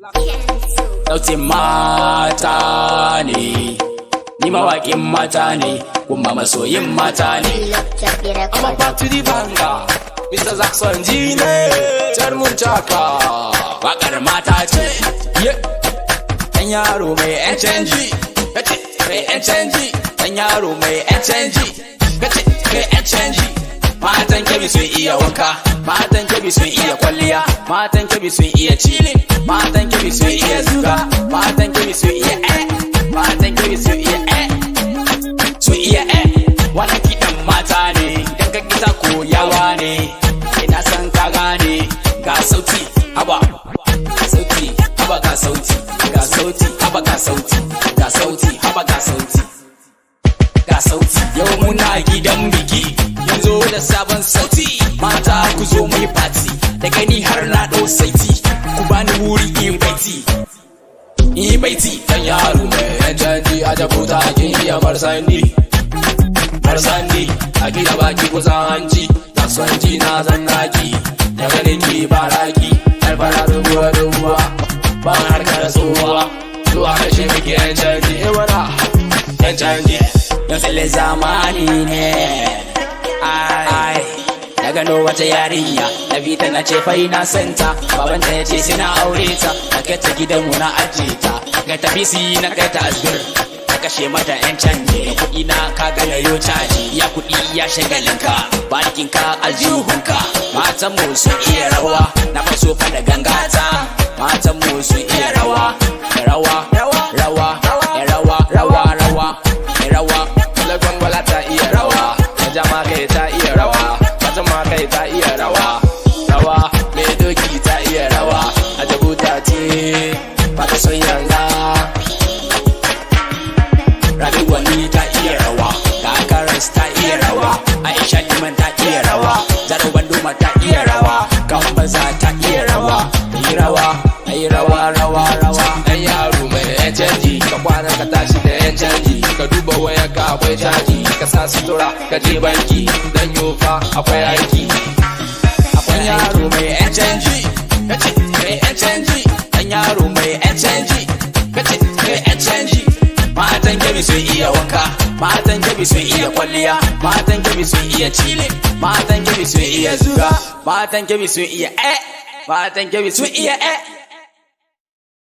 Sautin mata ne, ni mawaƙin mata ne, kuma masoyin mata ne. I'm a part to the banga, Mr. Jackson G ne, Jarmun Chaka. Waƙar mata ce, ɗan yaro mai ƴan canji, mai ƴan canji, ɗan yaro mai ƴan canji, mai ƴan canji. Matan Kebbi sun iya wanka, matan Kebbi sun iya kwalliya, matan Kebbi sun iya chilling, matan Kebbi sun iya zuga, matan Kebbi sun iya matan Kebbi sun iya sun iya wannan kiɗan mata ne, idan ka kita koyawa ne, ina san ka gane, ga sauti haba, sauti haba ga sauti, ga sauti haba ga sauti, ga sauti haba ga sauti, ga sauti. Yau muna gidan biki, yanzu da sabon sauti, mata ku zo mu yi party, da gani har na ɗau saiti, ku bani wuri in baiti. In baiti dan yaro mai ƴan canji a jabuta kin iya marsandi, marsandi a gida baki kusan hanci, kasuwanci na zannaki, da ganin ki baraki, alfara dubuwa ba harkar tsohuwa, zuwa kashe miki ƴan canji, wala ƴan canji. Yau tsalle zamani ne, ai na gano wata yarinya, na bi ta na ce fai na santa, babanta ya ce sina aure ta, na kai ta gidanmu na ajiye ta, kai ta bisi na kai ta asbir, na kashe mata ƴan canji, da kuɗi na ka gana yo caji, ya kuɗi ya shagalinka, bakinka aljihunka. Matan mu sun iya rawa, na faso fa da gangata, matan mu sun iya rawa, rawa rawa rawa rawa rawa rawa rawa. Lagon wala ta iya rawa, jama kai ta iya rawa, fatima kai ta iya rawa, rawa mai doki ta iya rawa, a jabuta ce ba ta son yanga. Rabi wani ta iya rawa, kakaras ta iya rawa, Aisha Liman ta iya rawa, Zarawan Duma ta iya rawa, Gambaza ta iya rawa, yi rawa, yi rawa rawa rawa. Ɗan yaro mai ƴan canji, ka kwana ka tashi da ƴan canji, ka duba wayar ka akwai caji, ka sa sutura ka je banki, dan yofa akwai aiki. Akwai yaro mai ƴan canji, mai ƴan canji, ɗan yaro mai ƴan canji, mai ƴan canji. Matan Kebbi sun iya wanka, matan Kebbi sun iya kwalliya, matan Kebbi sun iya chilling, matan Kebbi sun iya zuga, matan Kebbi sun iya matan Kebbi sun iya